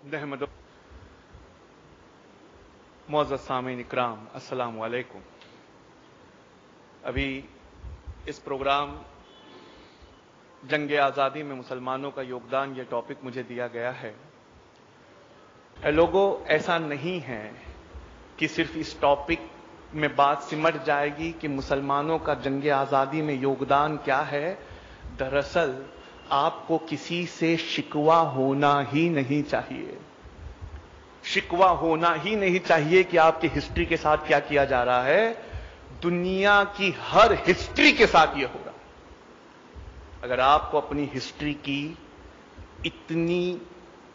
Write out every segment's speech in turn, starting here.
नहमदु मुअज़्ज़ज़ सामीन इकराम, अस्सलामु अलैकुम। अभी इस प्रोग्राम जंग आज़ादी में मुसलमानों का योगदान, ये टॉपिक मुझे दिया गया है। लोगों, ऐसा नहीं है कि सिर्फ इस टॉपिक में बात सिमट जाएगी कि मुसलमानों का जंग आज़ादी में योगदान क्या है। दरअसल आपको किसी से शिकवा होना ही नहीं चाहिए। शिकवा होना ही नहीं चाहिए कि आपकी हिस्ट्री के साथ क्या किया जा रहा है। दुनिया की हर हिस्ट्री के साथ यह हो रहा है। अगर आपको अपनी हिस्ट्री की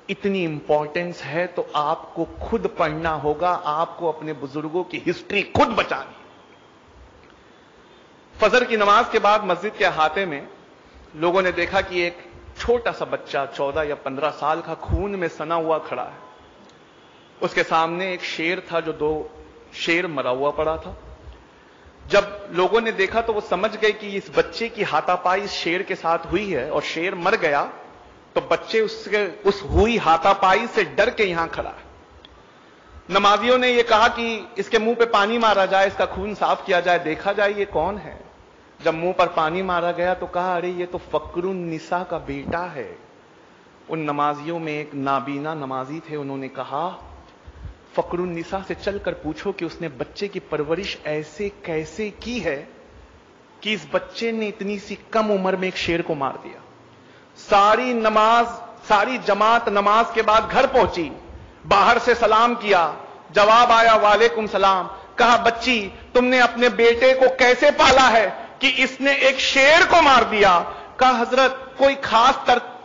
इतनी इंपॉर्टेंस है तो आपको खुद पढ़ना होगा, आपको अपने बुजुर्गों की हिस्ट्री खुद बचानी। फजर की नमाज के बाद मस्जिद के अहाते में लोगों ने देखा कि एक छोटा सा बच्चा 14 या 15 साल का खून में सना हुआ खड़ा है। उसके सामने एक शेर था जो 2 शेर मरा हुआ पड़ा था। जब लोगों ने देखा तो वो समझ गए कि इस बच्चे की हाथापाई इस शेर के साथ हुई है और शेर मर गया, तो बच्चे उस हुई हाथापाई से डर के यहां खड़ा है। नमाजियों ने यह कहा कि इसके मुंह पे पानी मारा जाए, इसका खून साफ किया जाए, देखा जाए ये कौन है। जब मुंह पर पानी मारा गया तो कहा, अरे ये तो फकरुन निसा का बेटा है। उन नमाजियों में एक नाबीना नमाजी थे, उन्होंने कहा, फकरुन निसा से चलकर पूछो कि उसने बच्चे की परवरिश ऐसे कैसे की है कि इस बच्चे ने इतनी सी कम उम्र में एक शेर को मार दिया। सारी जमात नमाज के बाद घर पहुंची, बाहर से सलाम किया, जवाब आया वालेकुम सलाम। कहा, बच्ची तुमने अपने बेटे को कैसे पाला है कि इसने एक शेर को मार दिया। कहा, हजरत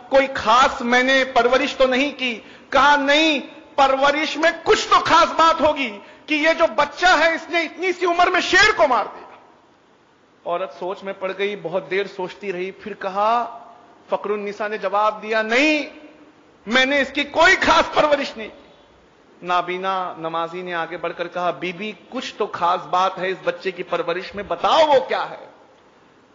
कोई खास मैंने परवरिश तो नहीं की। कहा, नहीं, परवरिश में कुछ तो खास बात होगी कि ये जो बच्चा है इसने इतनी सी उम्र में शेर को मार दिया। औरत सोच में पड़ गई, बहुत देर सोचती रही, फिर कहा, फकरुन निसा ने जवाब दिया, नहीं, मैंने इसकी कोई खास परवरिश नहीं की। नाबीना नमाजी ने आगे बढ़कर कहा, बीबी कुछ तो खास बात है इस बच्चे की परवरिश में, बताओ वो क्या है।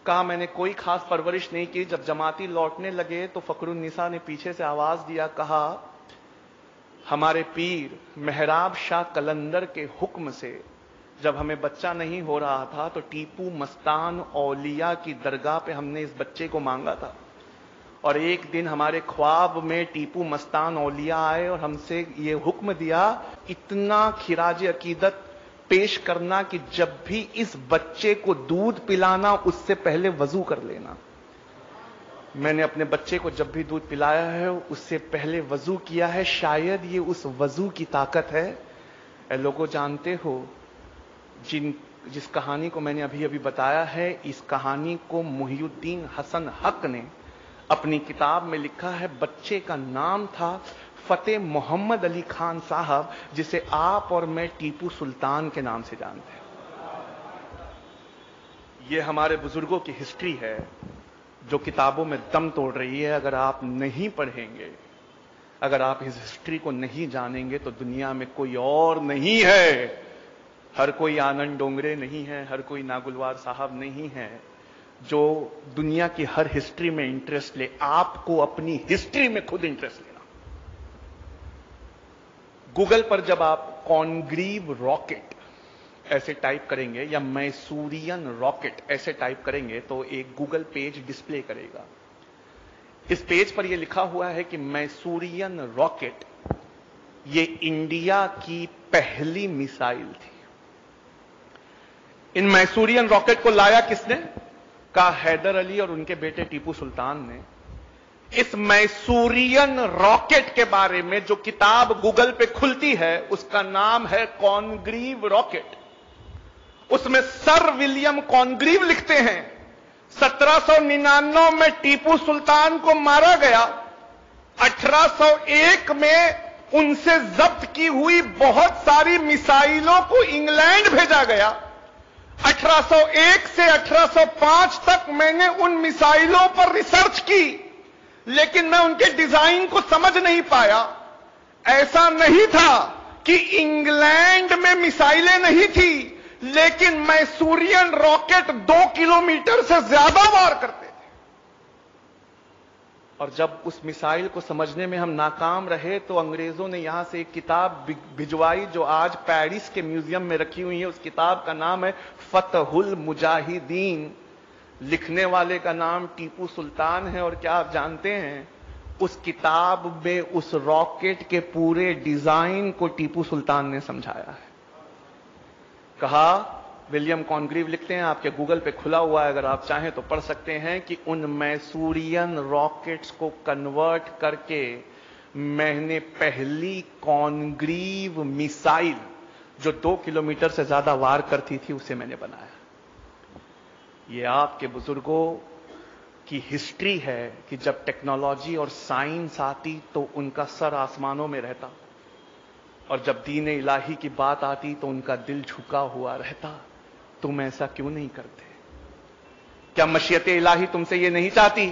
कहा, मैंने कोई खास परवरिश नहीं की। जब जमाती लौटने लगे तो फकरुन निसा ने पीछे से आवाज दिया, कहा, हमारे पीर मेहराब शाह कलंदर के हुक्म से जब हमें बच्चा नहीं हो रहा था तो टीपू मस्तान औलिया की दरगाह पे हमने इस बच्चे को मांगा था। और एक दिन हमारे ख्वाब में टीपू मस्तान औलिया आए और हमसे ये हुक्म दिया, इतना खिराज अकीदत पेश करना कि जब भी इस बच्चे को दूध पिलाना उससे पहले वजू कर लेना। मैंने अपने बच्चे को जब भी दूध पिलाया है उससे पहले वजू किया है। शायद ये उस वजू की ताकत है। लोगों, जानते हो, जिस कहानी को मैंने अभी अभी बताया है, इस कहानी को मुहिउद्दीन हसन हक ने अपनी किताब में लिखा है। बच्चे का नाम था फतेह मोहम्मद अली खान साहब, जिसे आप और मैं टीपू सुल्तान के नाम से जानते हैं। यह हमारे बुजुर्गों की हिस्ट्री है जो किताबों में दम तोड़ रही है। अगर आप नहीं पढ़ेंगे, अगर आप इस हिस्ट्री को नहीं जानेंगे तो दुनिया में कोई और नहीं है। हर कोई आनंद डोंगरे नहीं है, हर कोई नागुलवार साहब नहीं है जो दुनिया की हर हिस्ट्री में इंटरेस्ट ले। आपको अपनी हिस्ट्री में खुद इंटरेस्ट लेना। गूगल पर जब आप कॉनग्रीव रॉकेट ऐसे टाइप करेंगे या मैसूरियन रॉकेट ऐसे टाइप करेंगे तो एक गूगल पेज डिस्प्ले करेगा। इस पेज पर यह लिखा हुआ है कि मैसूरियन रॉकेट ये इंडिया की पहली मिसाइल थी। इन मैसूरियन रॉकेट को लाया किसने? का हैदर अली और उनके बेटे टीपू सुल्तान ने। इस मैसूरियन रॉकेट के बारे में जो किताब गूगल पे खुलती है उसका नाम है कॉनग्रीव रॉकेट। उसमें सर विलियम कॉनग्रीव लिखते हैं 1799 में टीपू सुल्तान को मारा गया। 1801 में उनसे जब्त की हुई बहुत सारी मिसाइलों को इंग्लैंड भेजा गया। 1801 से 1805 तक मैंने उन मिसाइलों पर रिसर्च की, लेकिन मैं उनके डिजाइन को समझ नहीं पाया। ऐसा नहीं था कि इंग्लैंड में मिसाइलें नहीं थी, लेकिन मैसूरियन रॉकेट 2 किलोमीटर से ज्यादा वार करते थे। और जब उस मिसाइल को समझने में हम नाकाम रहे तो अंग्रेजों ने यहां से एक किताब भिजवाई जो आज पेरिस के म्यूजियम में रखी हुई है। उस किताब का नाम है फतहुल मुजाहिदीन। लिखने वाले का नाम टीपू सुल्तान है। और क्या आप जानते हैं, उस किताब में उस रॉकेट के पूरे डिजाइन को टीपू सुल्तान ने समझाया है। कहा, विलियम कॉनग्रीव लिखते हैं, आपके गूगल पे खुला हुआ है, अगर आप चाहें तो पढ़ सकते हैं, कि उन मैसूरियन रॉकेट्स को कन्वर्ट करके मैंने पहली कॉनग्रीव मिसाइल जो 2 किलोमीटर से ज्यादा वार करती थी उसे मैंने बनाया। ये आपके बुजुर्गों की हिस्ट्री है कि जब टेक्नोलॉजी और साइंस आती तो उनका सर आसमानों में रहता, और जब दीन इलाही की बात आती तो उनका दिल झुका हुआ रहता। तुम ऐसा क्यों नहीं करते? क्या मशीयत इलाही तुमसे ये नहीं चाहती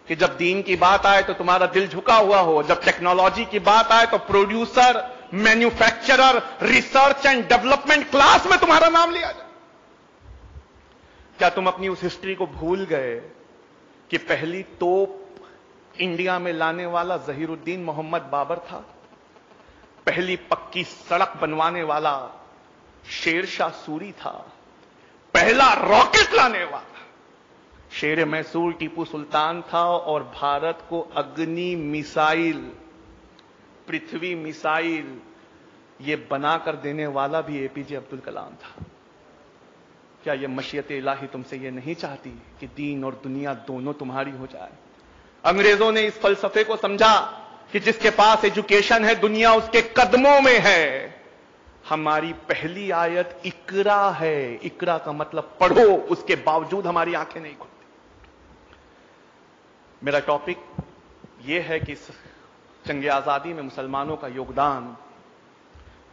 कि जब दीन की बात आए तो तुम्हारा दिल झुका हुआ हो, जब टेक्नोलॉजी की बात आए तो producer, manufacturer, research and development class में तुम्हारा नाम लिया जाए? क्या तुम अपनी उस हिस्ट्री को भूल गए कि पहली तोप इंडिया में लाने वाला जहीरुद्दीन मोहम्मद बाबर था? पहली पक्की सड़क बनवाने वाला शेर शाह सूरी था। पहला रॉकेट लाने वाला शेर मैसूर टीपू सुल्तान था। और भारत को अग्नि मिसाइल, पृथ्वी मिसाइल ये बनाकर देने वाला भी एपीजे अब्दुल कलाम था। क्या यह मशीयत इलाही तुमसे यह नहीं चाहती कि दीन और दुनिया दोनों तुम्हारी हो जाए? अंग्रेजों ने इस फलसफे को समझा कि जिसके पास एजुकेशन है दुनिया उसके कदमों में है। हमारी पहली आयत इकरा है। इकरा का मतलब पढ़ो, उसके बावजूद हमारी आंखें नहीं खुलती। मेरा टॉपिक यह है कि जंग आजादी में मुसलमानों का योगदान।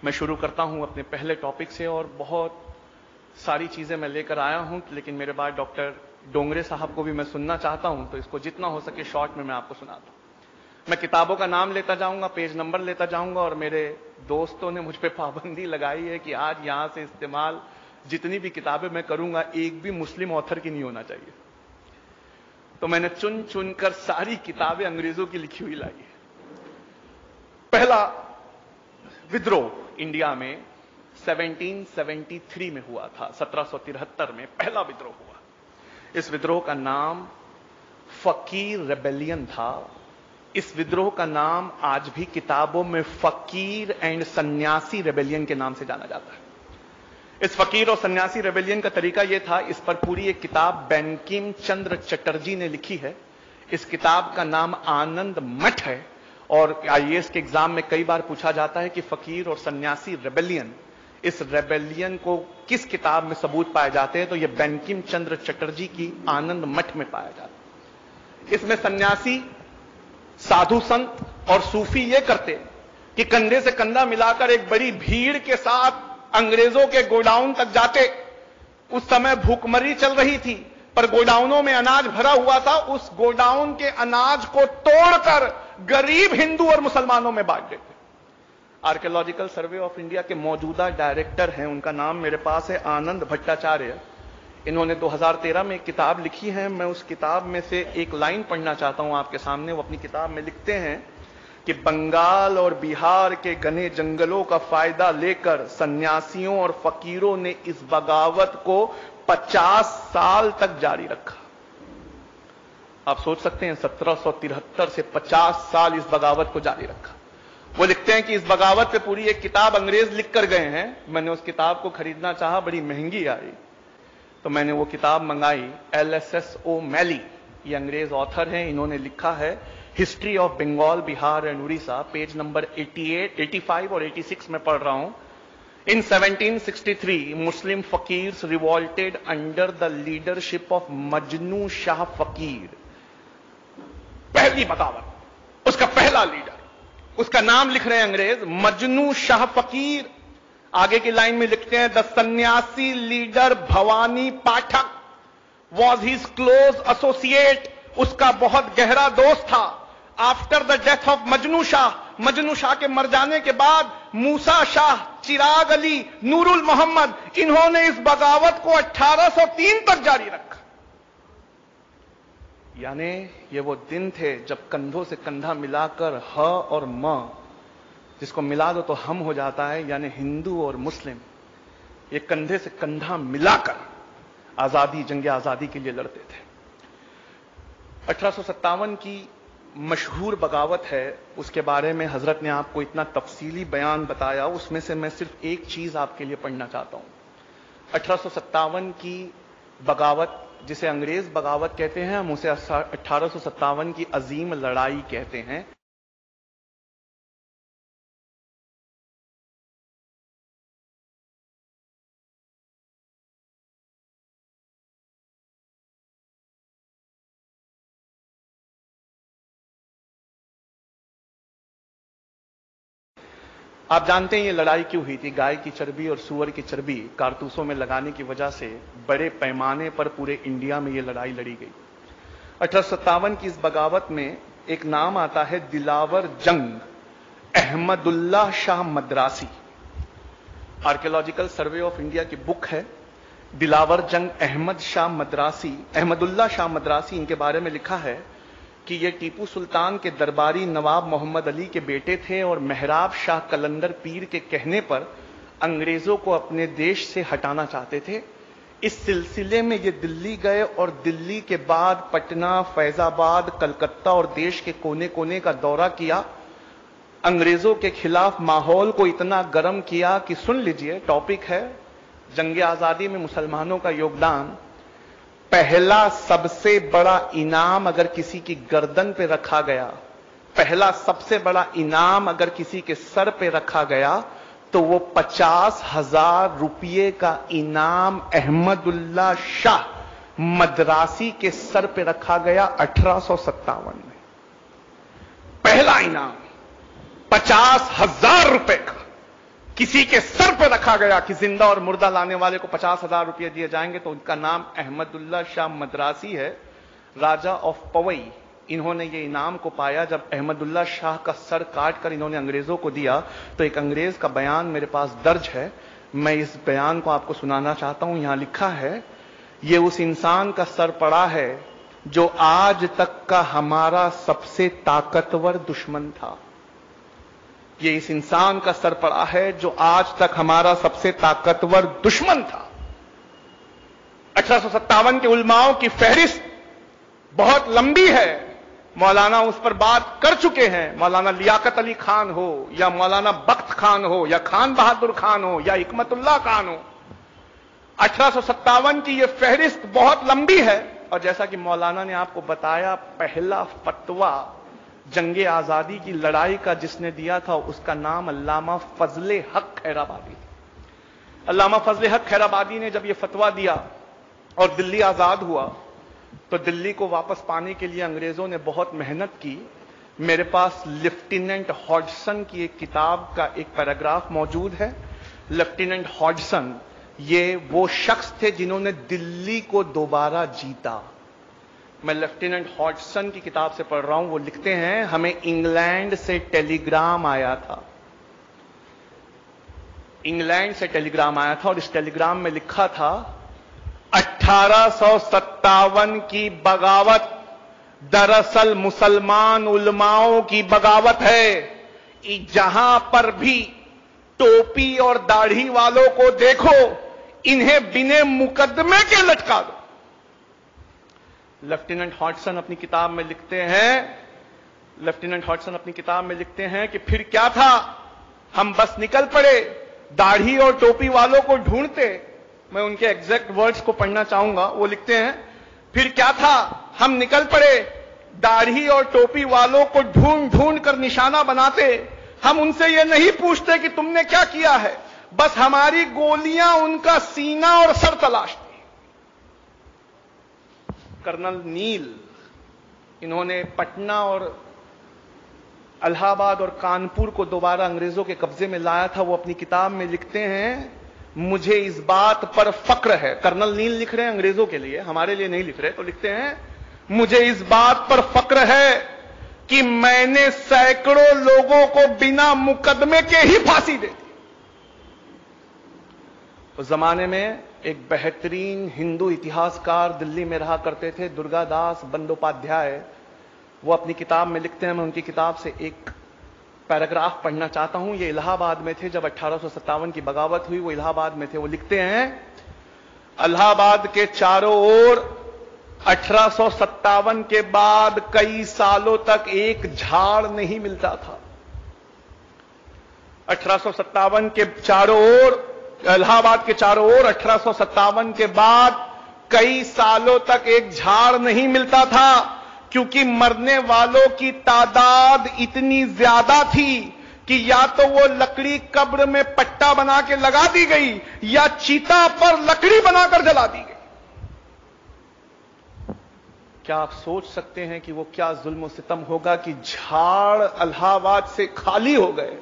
मैं शुरू करता हूं अपने पहले टॉपिक से, और बहुत सारी चीजें मैं लेकर आया हूं, लेकिन मेरे बाद डॉक्टर डोंगरे साहब को भी मैं सुनना चाहता हूं, तो इसको जितना हो सके शॉर्ट में मैं आपको सुनाता हूं। मैं किताबों का नाम लेता जाऊंगा, पेज नंबर लेता जाऊंगा, और मेरे दोस्तों ने मुझ पे पाबंदी लगाई है कि आज यहां से इस्तेमाल जितनी भी किताबें मैं करूंगा एक भी मुस्लिम ऑथर की नहीं होना चाहिए। तो मैंने चुन चुनकर सारी किताबें अंग्रेजों की लिखी हुई लाई है। पहला विद्रोह इंडिया में 1773 में हुआ था। 1773 में पहला विद्रोह हुआ। इस विद्रोह का नाम फकीर रेबेलियन था। इस विद्रोह का नाम आज भी किताबों में फकीर एंड सन्यासी रेबेलियन के नाम से जाना जाता है। इस फकीर और सन्यासी रेबेलियन का तरीका यह था, इस पर पूरी एक किताब बंकिम चंद्र चटर्जी ने लिखी है। इस किताब का नाम आनंद मठ है, और आईएएस के एग्जाम में कई बार पूछा जाता है कि फकीर और सन्यासी रेबेलियन, इस रेबेलियन को किस किताब में सबूत पाए जाते हैं, तो यह बंकिम चंद्र चटर्जी की आनंद मठ में पाया जाता है। इसमें सन्यासी, साधु संत और सूफी ये करते कि कंधे से कंधा मिलाकर एक बड़ी भीड़ के साथ अंग्रेजों के गोडाउन तक जाते। उस समय भूखमरी चल रही थी, पर गोडाउनों में अनाज भरा हुआ था। उस गोडाउन के अनाज को तोड़कर गरीब हिंदू और मुसलमानों में बांट देते। आर्कियोलॉजिकल सर्वे ऑफ इंडिया के मौजूदा डायरेक्टर हैं, उनका नाम मेरे पास है, आनंद भट्टाचार्य। इन्होंने 2013 में एक किताब लिखी है। मैं उस किताब में से एक लाइन पढ़ना चाहता हूं आपके सामने। वो अपनी किताब में लिखते हैं कि बंगाल और बिहार के घने जंगलों का फायदा लेकर सन्यासियों और फकीरों ने इस बगावत को 50 साल तक जारी रखा। आप सोच सकते हैं 1773 से 50 साल इस बगावत को जारी रखा। वो लिखते हैं कि इस बगावत पे पूरी एक किताब अंग्रेज लिख कर गए हैं। मैंने उस किताब को खरीदना चाहा, बड़ी महंगी आई, तो मैंने वो किताब मंगाई। LSS O'Malley ये अंग्रेज ऑथर हैं। इन्होंने लिखा है history of Bengal, Bihar and Orissa, page number 88, 85 और 86 में पढ़ रहा हूं। In 1763, Muslim fakirs revolted under the leadership of Majnu Shah फकीर। पहली बगावत, उसका पहला लीडर, उसका नाम लिख रहे हैं अंग्रेज, मजनू शाह फकीर। आगे की लाइन में लिखते हैं, द सन्यासी leader Bhavani Pathak was his close associate, उसका बहुत गहरा दोस्त था। After the death of Majnu Shah के मर जाने के बाद मूसा शाह, चिराग अली, नूरुल मोहम्मद, इन्होंने इस बगावत को 1803 तक जारी रखा। यानी ये वो दिन थे जब कंधों से कंधा मिलाकर ह और म, जिसको मिला दो तो हम हो जाता है, यानी हिंदू और मुस्लिम ये कंधे से कंधा मिलाकर आजादी, जंगे आजादी के लिए लड़ते थे। 1857 की मशहूर बगावत है, उसके बारे में हजरत ने आपको इतना तफसीली बयान बताया, उसमें से मैं सिर्फ एक चीज आपके लिए पढ़ना चाहता हूं। 1857 की बगावत, जिसे अंग्रेज बगावत कहते हैं, हम उसे 1857 की अजीम लड़ाई कहते हैं। आप जानते हैं ये लड़ाई क्यों हुई थी? गाय की चर्बी और सूअर की चर्बी कारतूसों में लगाने की वजह से बड़े पैमाने पर पूरे इंडिया में ये लड़ाई लड़ी गई। 1857 की इस बगावत में एक नाम आता है दिलावर जंग Ahmadullah Shah Madrasi. Archaeological survey of India की बुक है, दिलावर जंग अहमदुल्ला शाह मद्रासी। इनके बारे में लिखा है कि ये टीपू सुल्तान के दरबारी नवाब मोहम्मद अली के बेटे थे और मेहराब शाह कलंदर पीर के कहने पर अंग्रेजों को अपने देश से हटाना चाहते थे। इस सिलसिले में ये दिल्ली गए और दिल्ली के बाद पटना, फैजाबाद, कलकत्ता और देश के कोने कोने का दौरा किया। अंग्रेजों के खिलाफ माहौल को इतना गर्म किया कि सुन लीजिए, टॉपिक है जंगे आजादी में मुसलमानों का योगदान। पहला सबसे बड़ा इनाम अगर किसी की गर्दन पे रखा गया, पहला सबसे बड़ा इनाम अगर किसी के सर पे रखा गया तो वो 50,000 रुपये का इनाम अहमदुल्ला शाह मद्रासी के सर पे रखा गया 1857 में। पहला इनाम 50,000 रुपए का किसी के सर पे रखा गया कि जिंदा और मुर्दा लाने वाले को 50,000 रुपये दिए जाएंगे। तो उनका नाम अहमदुल्ला शाह मद्रासी है, राजा ऑफ पवई। इन्होंने ये इनाम को पाया जब अहमदुल्ला शाह का सर काट कर इन्होंने अंग्रेजों को दिया। तो एक अंग्रेज का बयान मेरे पास दर्ज है, मैं इस बयान को आपको सुनाना चाहता हूं। यहां लिखा है, ये उस इंसान का सर पड़ा है जो आज तक का हमारा सबसे ताकतवर दुश्मन था। ये इस इंसान का सर पड़ा है जो आज तक हमारा सबसे ताकतवर दुश्मन था। 1857 के उलमाओं की फहरिस्त बहुत लंबी है, मौलाना उस पर बात कर चुके हैं। मौलाना लियाकत अली खान हो या मौलाना बख्त खान हो या खान बहादुर खान हो या हिकमतुल्ला खान हो, 1857 की यह फहरिस्त बहुत लंबी है। और जैसा कि मौलाना ने आपको बताया, पहला फतवा जंगे आजादी की लड़ाई का जिसने दिया था उसका नाम अल्लामा फजले हक खैराबादी। अल्लामा फजले हक खैराबादी ने जब यह फतवा दिया और दिल्ली आजाद हुआ तो दिल्ली को वापस पाने के लिए अंग्रेजों ने बहुत मेहनत की। मेरे पास लेफ्टिनेंट हॉडसन की एक किताब का एक पैराग्राफ मौजूद है। लेफ्टिनेंट हॉडसन ये वो शख्स थे जिन्होंने दिल्ली को दोबारा जीता। मैं लेफ्टिनेंट हॉडसन की किताब से पढ़ रहा हूं। वो लिखते हैं, हमें इंग्लैंड से टेलीग्राम आया था, इंग्लैंड से टेलीग्राम आया था और इस टेलीग्राम में लिखा था 1857 की बगावत दरअसल मुसलमान उलमाओं की बगावत है। जहां पर भी टोपी और दाढ़ी वालों को देखो, इन्हें बिना मुकदमे के लटका दो। लेफ्टिनेंट हॉडसन अपनी किताब में लिखते हैं कि फिर क्या था, हम बस निकल पड़े, दाढ़ी और टोपी वालों को ढूंढते। मैं उनके एग्जैक्ट वर्ड्स को पढ़ना चाहूंगा। वो लिखते हैं, फिर क्या था, हम निकल पड़े, दाढ़ी और टोपी वालों को ढूंढ ढूंढ कर निशाना बनाते। हम उनसे यह नहीं पूछते कि तुमने क्या किया है, बस हमारी गोलियां उनका सीना और सर तलाशती। कर्नल नील, इन्होंने पटना और इलाहाबाद और कानपुर को दोबारा अंग्रेजों के कब्जे में लाया था। वो अपनी किताब में लिखते हैं, मुझे इस बात पर फक्र है। कर्नल नील लिख रहे हैं अंग्रेजों के लिए, हमारे लिए नहीं लिख रहे। तो लिखते हैं, मुझे इस बात पर फक्र है कि मैंने सैकड़ों लोगों को बिना मुकदमे के ही फांसी दे दी। उस जमाने में एक बेहतरीन हिंदू इतिहासकार दिल्ली में रहा करते थे, दुर्गादास बंदोपाध्याय। वो अपनी किताब में लिखते हैं, मैं उनकी किताब से एक पैराग्राफ पढ़ना चाहता हूं। ये इलाहाबाद में थे जब 1857 की बगावत हुई, वो इलाहाबाद में थे। वो लिखते हैं, इलाहाबाद के चारों ओर 1857 के बाद कई सालों तक एक झाड़ नहीं मिलता था। 1857 के चारों ओर, इलाहाबाद के चारों ओर 1857 के बाद कई सालों तक एक झाड़ नहीं मिलता था, क्योंकि मरने वालों की तादाद इतनी ज्यादा थी कि या तो वो लकड़ी कब्र में पट्टा बना के लगा दी गई या चीता पर लकड़ी बनाकर जला दी गई। क्या आप सोच सकते हैं कि वो क्या जुल्म और सितम होगा कि झाड़ इलाहाबाद से खाली हो गए,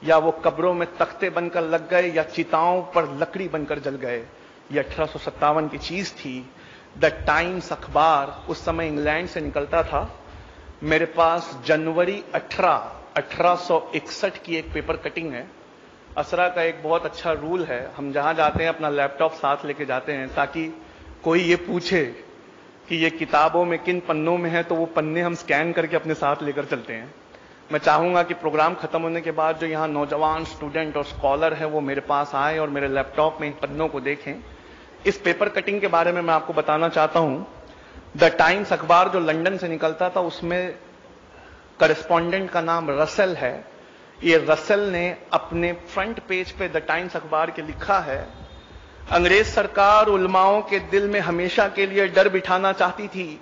या वो कब्रों में तख्ते बनकर लग गए, या चिताओं पर लकड़ी बनकर जल गए। ये 1857 की चीज थी। द टाइम्स अखबार उस समय इंग्लैंड से निकलता था। मेरे पास जनवरी 1861 की एक पेपर कटिंग है। असरा का एक बहुत अच्छा रूल है, हम जहां जाते हैं अपना लैपटॉप साथ लेके जाते हैं, ताकि कोई ये पूछे कि ये किताबों में किन पन्नों में है, तो वो पन्ने हम स्कैन करके अपने साथ लेकर चलते हैं। मैं चाहूंगा कि प्रोग्राम खत्म होने के बाद जो यहां नौजवान स्टूडेंट और स्कॉलर हैं वो मेरे पास आए और मेरे लैपटॉप में इन पन्नों को देखें। इस पेपर कटिंग के बारे में मैं आपको बताना चाहता हूं। द टाइम्स अखबार जो लंदन से निकलता था, उसमें करेस्पॉन्डेंट का नाम रसेल है। ये रसेल ने अपने फ्रंट पेज पे द टाइम्स अखबार के लिखा है, अंग्रेज सरकार उलमाओं के दिल में हमेशा के लिए डर बिठाना चाहती थी,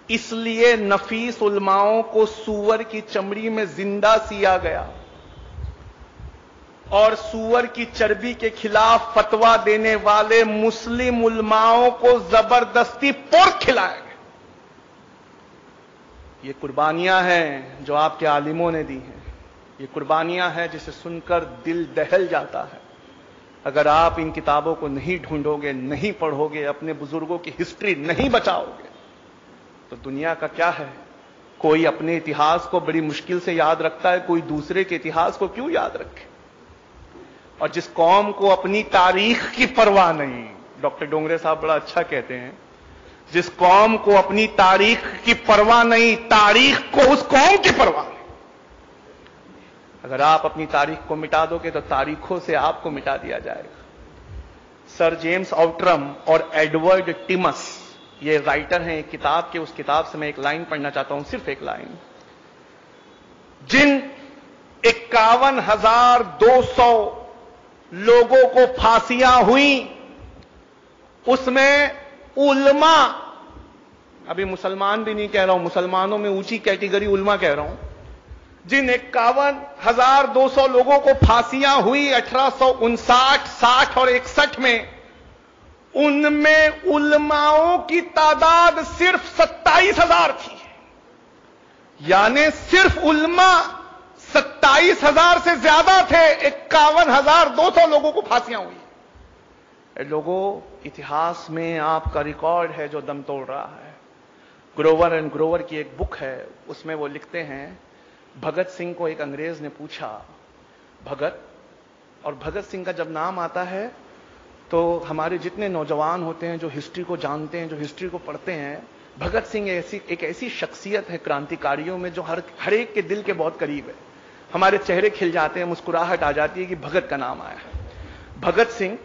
इसलिए नफीस उलमाओं को सूअर की चमड़ी में जिंदा सिया गया और सूअर की चर्बी के खिलाफ फतवा देने वाले मुस्लिम उलमाओं को जबरदस्ती पोर्क खिलाया गया। ये कुर्बानियां हैं जो आपके आलिमों ने दी हैं। ये कुर्बानियां हैं जिसे सुनकर दिल दहल जाता है। अगर आप इन किताबों को नहीं ढूंढोगे, नहीं पढ़ोगे, अपने बुजुर्गों की हिस्ट्री नहीं बचाओगे, तो दुनिया का क्या है। कोई अपने इतिहास को बड़ी मुश्किल से याद रखता है, कोई दूसरे के इतिहास को क्यों याद रखे। और जिस कौम को अपनी तारीख की परवाह नहीं, डॉक्टर डोंगरे साहब बड़ा अच्छा कहते हैं, जिस कौम को अपनी तारीख की परवाह नहीं, तारीख को उस कौम की परवाह नहीं। अगर आप अपनी तारीख को मिटा दोगे तो तारीखों से आपको मिटा दिया जाएगा। सर जेम्स आउट्रम और एडवर्ड टिमस ये राइटर हैं एक किताब के। उस किताब से मैं एक लाइन पढ़ना चाहता हूं, सिर्फ एक लाइन। जिन 51,200 लोगों को फांसियां हुई, उसमें उल्मा, अभी मुसलमान भी नहीं कह रहा हूं, मुसलमानों में ऊंची कैटेगरी उल्मा कह रहा हूं, जिन 51,200 लोगों को फांसियां हुई 1859, 60 और 61 में, उनमें उलमाओं की तादाद सिर्फ 27,000 थी। यानी सिर्फ उलमा 27,000 से ज्यादा थे। 51,200 लोगों को फांसियां हुई। लोगों, इतिहास में आपका रिकॉर्ड है जो दम तोड़ रहा है। ग्रोवर एंड ग्रोवर की एक बुक है, उसमें वो लिखते हैं, भगत सिंह को एक अंग्रेज ने पूछा, भगत, और भगत सिंह का जब नाम आता है तो हमारे जितने नौजवान होते हैं जो हिस्ट्री को जानते हैं, जो हिस्ट्री को पढ़ते हैं, भगत सिंह एक ऐसी शख्सियत है क्रांतिकारियों में जो हर एक के दिल के बहुत करीब है। हमारे चेहरे खिल जाते हैं, मुस्कुराहट आ जाती है कि भगत का नाम आया है। भगत सिंह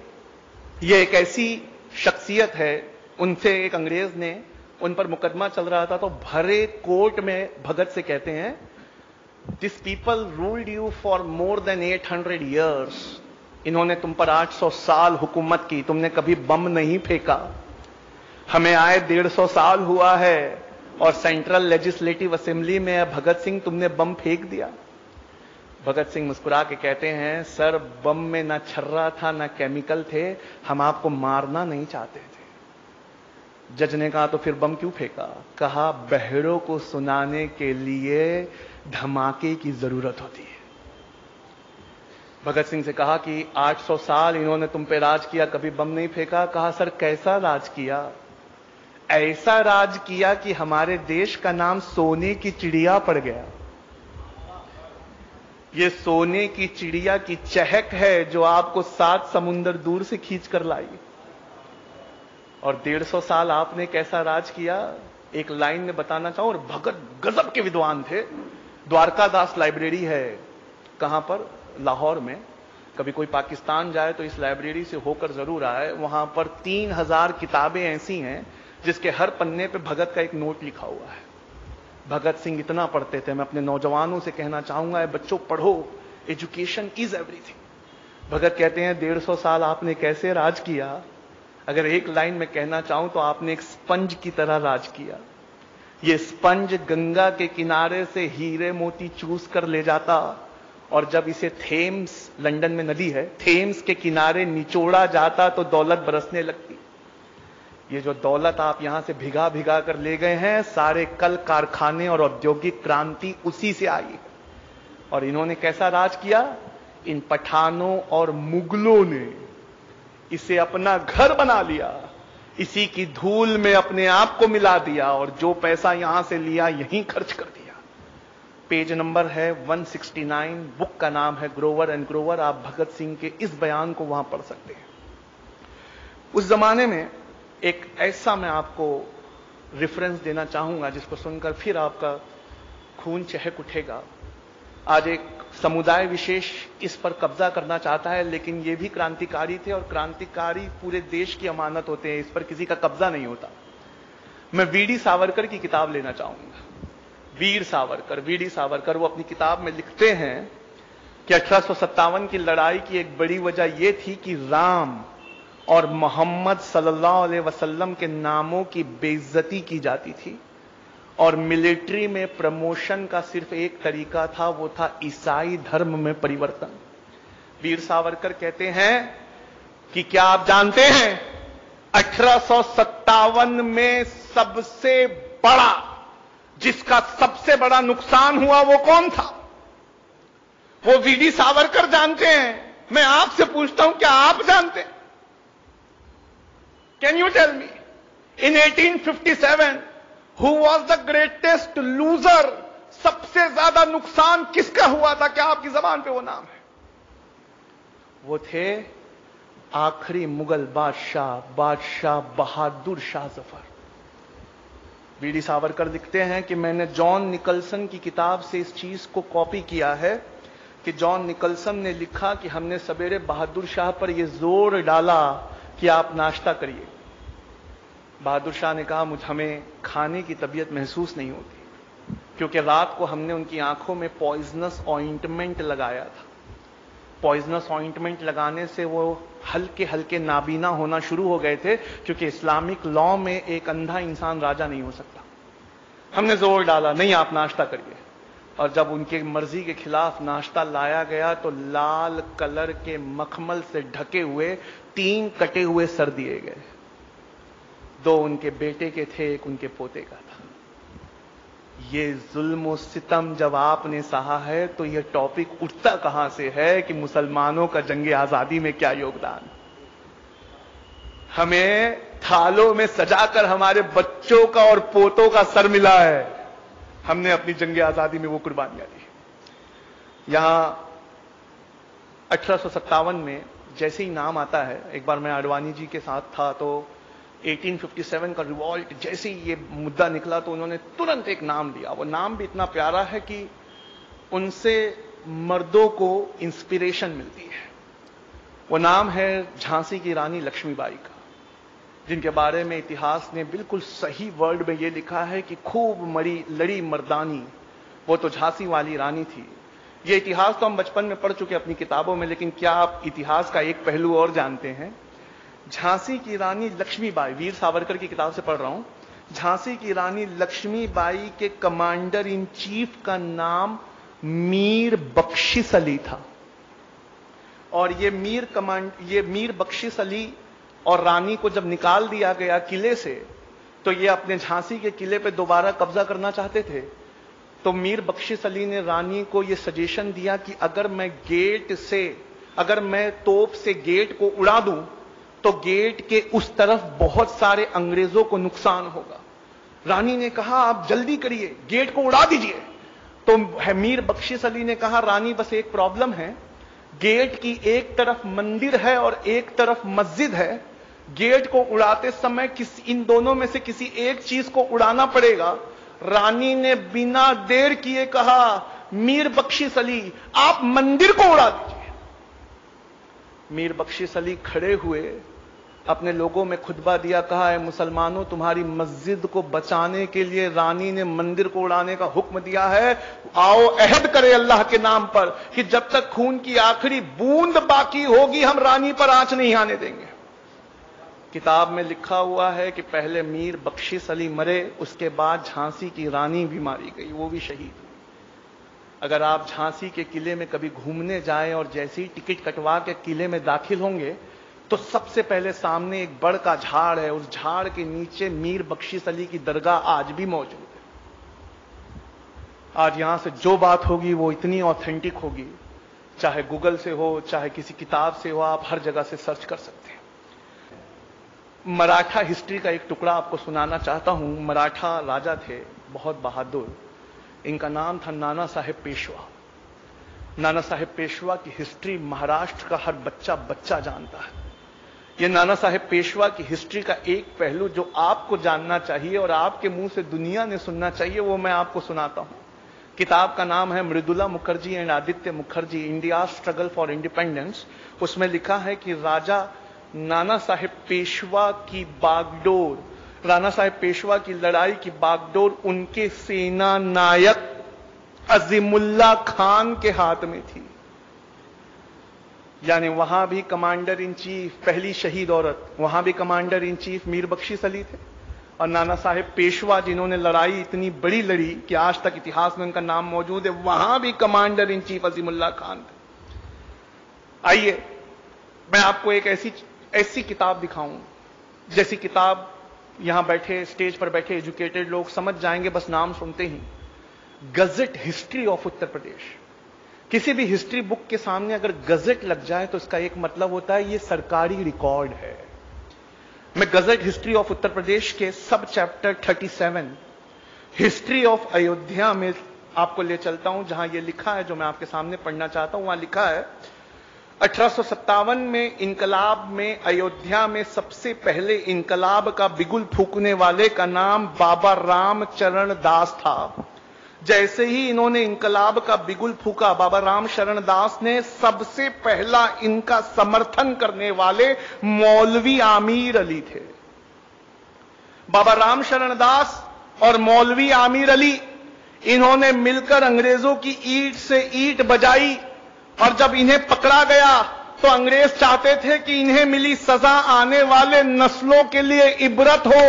ये एक ऐसी शख्सियत है, उनसे एक अंग्रेज ने, उन पर मुकदमा चल रहा था, तो भरे कोर्ट में भगत से कहते हैं, this people ruled you for more than 800 years. इन्होंने तुम पर 800 साल हुकूमत की, तुमने कभी बम नहीं फेंका। हमें आए 150 साल हुआ है और सेंट्रल लेजिस्लेटिव असेंबली में भगत सिंह तुमने बम फेंक दिया। भगत सिंह मुस्कुरा के कहते हैं, सर बम में ना छर्रा था ना केमिकल थे, हम आपको मारना नहीं चाहते थे। जज ने कहा तो फिर बम क्यों फेंका? कहा बहरों को सुनाने के लिए धमाके की जरूरत होती है। भगत सिंह से कहा कि 800 साल इन्होंने तुम पे राज किया, कभी बम नहीं फेंका। कहा सर कैसा राज किया? ऐसा राज किया कि हमारे देश का नाम सोने की चिड़िया पड़ गया। ये सोने की चिड़िया की चहक है जो आपको 7 समुंदर दूर से खींच कर लाई। और 150 साल आपने कैसा राज किया, एक लाइन में बताना चाहूं। और भगत गजब के विद्वान थे। द्वारकादास लाइब्रेरी है, कहां पर, लाहौर में। कभी कोई पाकिस्तान जाए तो इस लाइब्रेरी से होकर जरूर आए। वहां पर 3000 किताबें ऐसी हैं जिसके हर पन्ने पे भगत का एक नोट लिखा हुआ है। भगत सिंह इतना पढ़ते थे। मैं अपने नौजवानों से कहना चाहूंगा, बच्चों पढ़ो, एजुकेशन इज एवरीथिंग। भगत कहते हैं 150 साल आपने कैसे राज किया। अगर एक लाइन में कहना चाहूं तो आपने एक स्पंज की तरह राज किया। ये स्पंज गंगा के किनारे से हीरे मोती चूस कर ले जाता, और जब इसे थेम्स, लंदन में नदी है, थेम्स के किनारे निचोड़ा जाता तो दौलत बरसने लगती। ये जो दौलत आप यहां से भिगा भिगा कर ले गए हैं, सारे कल कारखाने और औद्योगिक क्रांति उसी से आई है। और इन्होंने कैसा राज किया, इन पठानों और मुगलों ने इसे अपना घर बना लिया, इसी की धूल में अपने आप को मिला दिया, और जो पैसा यहां से लिया यहीं खर्च कर दिया। पेज नंबर है 169, बुक का नाम है ग्रोवर एंड ग्रोवर। आप भगत सिंह के इस बयान को वहां पढ़ सकते हैं। उस जमाने में एक ऐसा मैं आपको रेफरेंस देना चाहूंगा जिसको सुनकर फिर आपका खून चहक उठेगा। आज एक समुदाय विशेष इस पर कब्जा करना चाहता है, लेकिन ये भी क्रांतिकारी थे, और क्रांतिकारी पूरे देश की अमानत होते हैं, इस पर किसी का कब्जा नहीं होता। मैं वीडी सावरकर की किताब लेना चाहूंगा। वीर सावरकर वो अपनी किताब में लिखते हैं कि 1857 की लड़ाई की एक बड़ी वजह यह थी कि राम और मोहम्मद सल्लल्लाहु अलैहि वसल्लम के नामों की बेइज्जती की जाती थी, और मिलिट्री में प्रमोशन का सिर्फ एक तरीका था, वो था ईसाई धर्म में परिवर्तन। वीर सावरकर कहते हैं कि क्या आप जानते हैं 1857 में सबसे बड़ा, जिसका सबसे बड़ा नुकसान हुआ वो कौन था? वो वीडी सावरकर जानते हैं। मैं आपसे पूछता हूं, क्या आप जानते हैं? Can you tell me in 1857 who was the greatest loser? सबसे ज्यादा नुकसान किसका हुआ था? क्या आपकी जबान पे वो नाम है? वो थे आखिरी मुगल बादशाह बहादुर शाह जफर। वीडी सावरकर लिखते हैं कि मैंने जॉन निकलसन की किताब से इस चीज को कॉपी किया है कि जॉन निकलसन ने लिखा कि हमने सवेरे बहादुर शाह पर यह जोर डाला कि आप नाश्ता करिए। बहादुर शाह ने कहा हमें खाने की तबीयत महसूस नहीं होती, क्योंकि रात को हमने उनकी आंखों में पॉइजनस ऑइंटमेंट लगाया था। पॉइजनस ऑइंटमेंट लगाने से वो हल्के हल्के नाबीना होना शुरू हो गए थे, क्योंकि इस्लामिक लॉ में एक अंधा इंसान राजा नहीं हो सकता। हमने जोर डाला, नहीं आप नाश्ता करिए। और जब उनके मर्जी के खिलाफ नाश्ता लाया गया तो लाल कलर के मखमल से ढके हुए 3 कटे हुए सर दिए गए। 2 उनके बेटे के थे, 1 उनके पोते का था। ये जुल्म और सितम जब आपने सहा है तो यह टॉपिक उठता कहां से है कि मुसलमानों का जंगे आजादी में क्या योगदान। हमें थालों में सजाकर हमारे बच्चों का और पोतों का सर मिला है। हमने अपनी जंगे आजादी में वो कुर्बानियां दी। यहां 1857 में जैसे ही नाम आता है, एक बार मैं आडवाणी जी के साथ था तो 1857 का रिवॉल्ट जैसे ही ये मुद्दा निकला तो उन्होंने तुरंत एक नाम लिया। वो नाम भी इतना प्यारा है कि उनसे मर्दों को इंस्पिरेशन मिलती है। वो नाम है झांसी की रानी लक्ष्मीबाई का, जिनके बारे में इतिहास ने बिल्कुल सही वर्ड में ये लिखा है कि खूब लड़ी मर्दानी। वो तो झांसी वाली रानी थी। ये इतिहास तो हम बचपन में पढ़ चुके अपनी किताबों में, लेकिन क्या आप इतिहास का एक पहलू और जानते हैं? झांसी की रानी लक्ष्मीबाई, वीर सावरकर की किताब से पढ़ रहा हूं, झांसी की रानी लक्ष्मीबाई के कमांडर इन चीफ का नाम मीर बख्शिश अली था। और ये मीर बख्शिश अली और रानी को जब निकाल दिया गया किले से, तो ये अपने झांसी के किले पे दोबारा कब्जा करना चाहते थे। तो मीर बख्शिश अली ने रानी को यह सजेशन दिया कि अगर मैं तोप से गेट को उड़ा दूं तो गेट के उस तरफ बहुत सारे अंग्रेजों को नुकसान होगा। रानी ने कहा आप जल्दी करिए, गेट को उड़ा दीजिए। तो मीर बख्शिश अली ने कहा रानी बस एक प्रॉब्लम है, गेट की एक तरफ मंदिर है और एक तरफ मस्जिद है, गेट को उड़ाते समय इन दोनों में से किसी एक चीज को उड़ाना पड़ेगा। रानी ने बिना देर किए कहा, मीर बख्शिश अली, आप मंदिर को उड़ा दीजिए। मीर बख्शिश अली खड़े हुए, अपने लोगों में खुतबा दिया, कहा है मुसलमानों, तुम्हारी मस्जिद को बचाने के लिए रानी ने मंदिर को उड़ाने का हुक्म दिया है। आओ अहद करे अल्लाह के नाम पर कि जब तक खून की आखिरी बूंद बाकी होगी हम रानी पर आंच नहीं आने देंगे। किताब में लिखा हुआ है कि पहले मीर बख्शिश अली मरे, उसके बाद झांसी की रानी भी मारी गई, वो भी शहीद हुई। अगर आप झांसी के किले में कभी घूमने जाएं और जैसे ही टिकट कटवा के किले में दाखिल होंगे तो सबसे पहले सामने एक बड़ का झाड़ है, उस झाड़ के नीचे मीर बख्शिश अली की दरगाह आज भी मौजूद है। आज यहां से जो बात होगी वो इतनी ऑथेंटिक होगी, चाहे गूगल से हो चाहे किसी किताब से हो, आप हर जगह से सर्च कर सकते हैं। मराठा हिस्ट्री का एक टुकड़ा आपको सुनाना चाहता हूं। मराठा राजा थे, बहुत बहादुर। इनका नाम था नाना साहेब पेशवा। नाना साहेब पेशवा की हिस्ट्री महाराष्ट्र का हर बच्चा जानता है। यह नाना साहेब पेशवा की हिस्ट्री का एक पहलू जो आपको जानना चाहिए और आपके मुंह से दुनिया ने सुनना चाहिए, वो मैं आपको सुनाता हूं। किताब का नाम है Mridula Mukherjee and Aditya Mukherjee, India struggle for independence. उसमें लिखा है कि राजा नाना साहेब पेशवा की बागडोर, राणा साहेब पेशवा की लड़ाई की बागडोर उनके सेना नायक अजीमुल्ला खान के हाथ में थी। यानी वहां भी कमांडर इन चीफ, पहली शहीद औरत, वहां भी कमांडर इन चीफ मीर बख्शिश अली थे। और नाना साहेब पेशवा जिन्होंने लड़ाई इतनी बड़ी लड़ी कि आज तक इतिहास में उनका नाम मौजूद है, वहां भी commander in chief Azimullah Khan थे। आइए मैं आपको एक ऐसी किताब दिखाऊं, जैसी किताब यहां बैठे, स्टेज पर बैठे एजुकेटेड लोग समझ जाएंगे बस नाम सुनते ही। Gazette history of Uttar Pradesh. किसी भी हिस्ट्री बुक के सामने अगर गजेट लग जाए तो इसका एक मतलब होता है ये सरकारी रिकॉर्ड है। मैं gazette history of Uttar Pradesh के सब चैप्टर 37 हिस्ट्री ऑफ अयोध्या में आपको ले चलता हूं, जहां यह लिखा है जो मैं आपके सामने पढ़ना चाहता हूं। वहां लिखा है 1857 में इनकलाब में अयोध्या में सबसे पहले इनकलाब का बिगुल फूंकने वाले का नाम बाबा रामचरण दास था। जैसे ही इन्होंने इनकलाब का बिगुल फूंका, बाबा रामचरण दास ने सबसे पहला इनका समर्थन करने वाले मौलवी आमीर अली थे। बाबा रामचरण दास और मौलवी आमीर अली, इन्होंने मिलकर अंग्रेजों की ईंट से ईंट बजाई। और जब इन्हें पकड़ा गया तो अंग्रेज चाहते थे कि इन्हें मिली सजा आने वाले नस्लों के लिए इबरत हो,